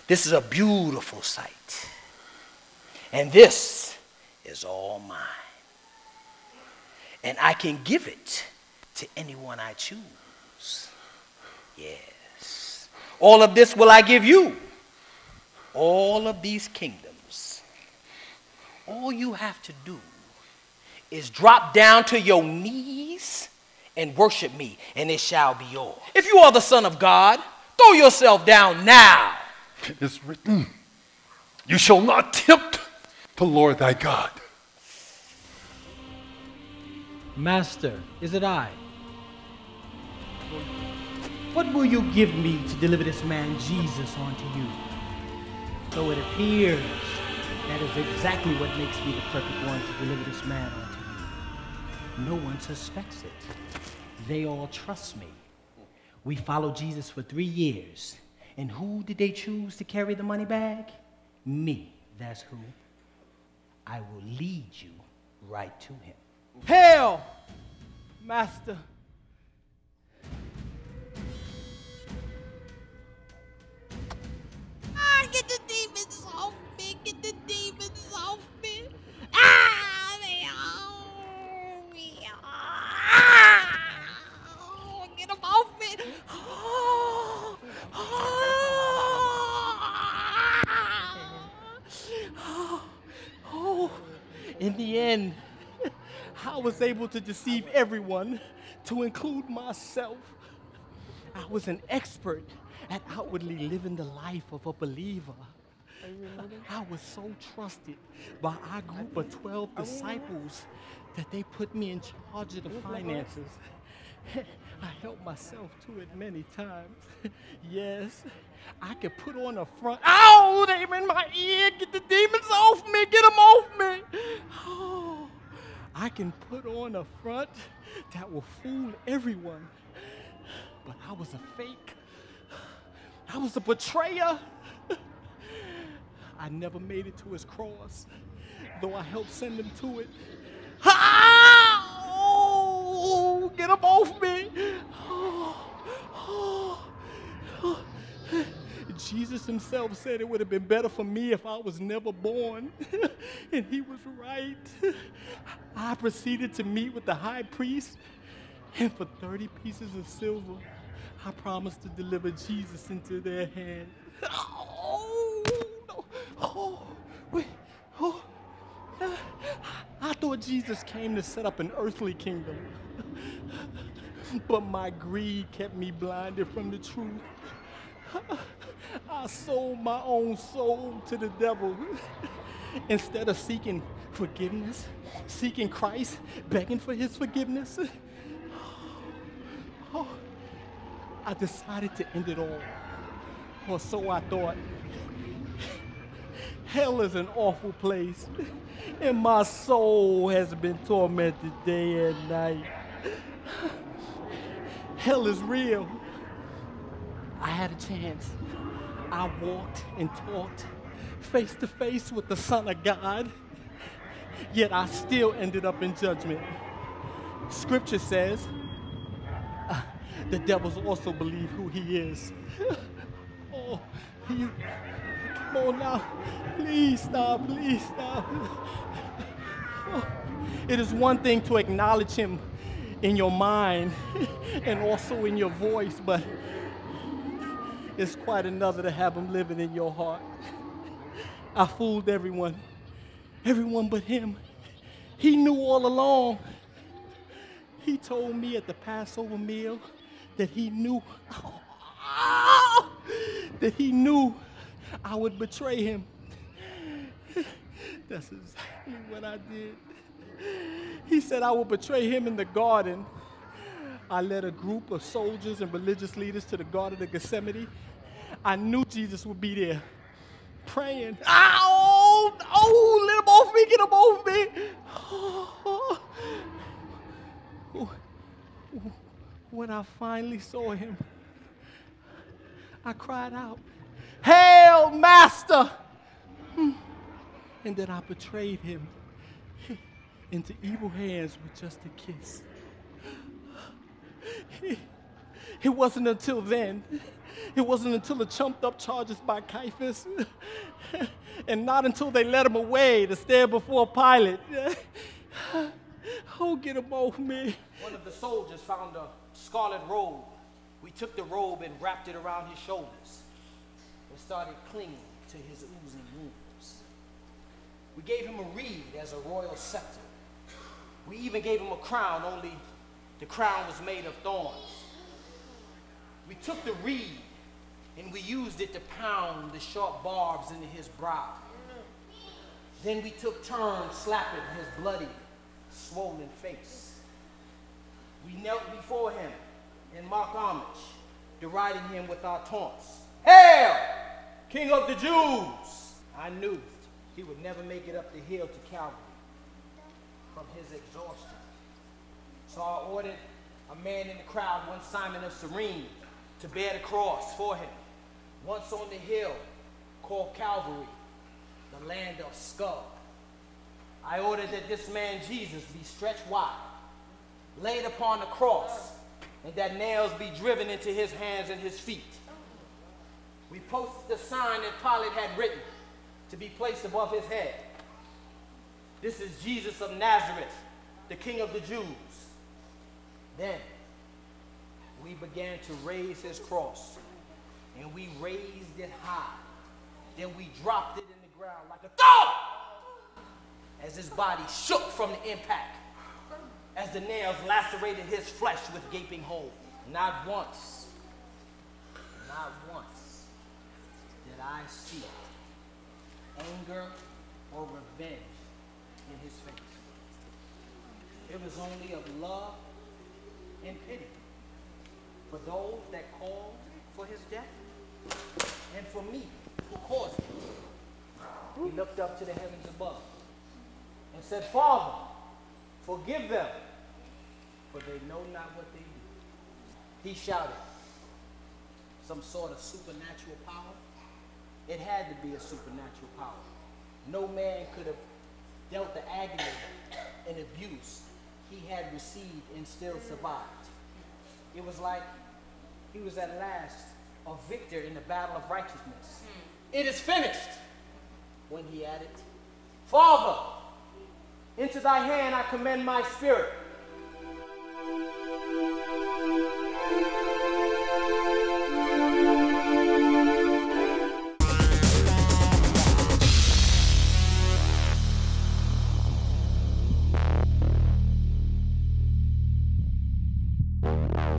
This is a beautiful sight. And this is all mine. And I can give it to anyone I choose. Yes. All of this will I give you. All of these kingdoms. All you have to do is drop down to your knees and worship me, and it shall be yours. If you are the Son of God, throw yourself down now. It is written, you shall not tempt the Lord thy God. Master, is it I? What will you give me to deliver this man Jesus onto you? So it appears that is exactly what makes me the perfect one to deliver this man onto you. No one suspects it. They all trust me. We followed Jesus for 3 years. And who did they choose to carry the money bag? Me, that's who. I will lead you right to him. Hail, Master. Get the demons off me. Get the demons off me. Ah, they own me. Ah, get them off me. Oh, Oh, in the end, I was able to deceive everyone, to include myself. I was an expert at outwardly living the life of a believer. I was so trusted by our group of 12 disciples that they put me in charge of the finances. I helped myself to it many times. Yes, I could put on a front. Ow, they're in my ear. Get the demons off me. Get them off me. Oh, I can put on a front that will fool everyone. But I was a fake. I was a betrayer. I never made it to his cross, though I helped send him to it. Oh, get him off me. Jesus himself said it would have been better for me if I was never born. And he was right. I proceeded to meet with the high priest, and for 30 pieces of silver, I promised to deliver Jesus into their hands. Oh, no. Oh, wait. Oh. I thought Jesus came to set up an earthly kingdom. But my greed kept me blinded from the truth. I sold my own soul to the devil. Instead of seeking forgiveness, seeking Christ, begging for his forgiveness, I decided to end it all. Or so I thought. Hell is an awful place, and my soul has been tormented day and night. Hell is real. I had a chance. I walked and talked face to face with the Son of God, yet I still ended up in judgment. Scripture says, the devils also believe who he is. Oh, you, come on now. Please stop, please stop. Oh, it is one thing to acknowledge him in your mind and also in your voice, but it's quite another to have him living in your heart. I fooled everyone but him. He knew all along. He told me at the Passover meal that he knew I would betray him. That's exactly what I did. He said I would betray him in the garden. I led a group of soldiers and religious leaders to the Garden of Gethsemane. I knew Jesus would be there, praying. Ow! Oh, let him off me, get him off me. When I finally saw him, I cried out, "Hail, Master!" And then I betrayed him into evil hands with just a kiss. It wasn't until then It wasn't until the chumped up charges by Caiaphas, and not until they led him away to stand before Pilate. Oh, get him off me. One of the soldiers found a scarlet robe. We took the robe and wrapped it around his shoulders and started clinging to his oozing wounds. We gave him a reed as a royal scepter. We even gave him a crown, only the crown was made of thorns. We took the reed and we used it to pound the sharp barbs into his brow. Then we took turns slapping his bloody, swollen face. We knelt before him in mock homage, deriding him with our taunts. Hail, King of the Jews! I knew he would never make it up the hill to Calvary from his exhaustion. So I ordered a man in the crowd, one Simon of Cyrene, to bear the cross for him. Once on the hill called Calvary, the land of skull, I ordered that this man Jesus be stretched wide, laid upon the cross, and that nails be driven into his hands and his feet. We posted the sign that Pilate had written to be placed above his head. This is Jesus of Nazareth, the King of the Jews. Then we began to raise his cross, and we raised it high. Then we dropped it in the ground like a thump, as his body shook from the impact, as the nails lacerated his flesh with gaping holes. Not once did I see anger or revenge in his face. It was only of love and pity for those that called for his death and for me who caused it. He looked up to the heavens above and said, Father, forgive them, for they know not what they do. He shouted, some sort of supernatural power? It had to be a supernatural power. No man could have dealt the agony and abuse he had received and still survived. It was like he was at last a victor in the battle of righteousness. It is finished. When he added, Father, into thy hand I commend my spirit.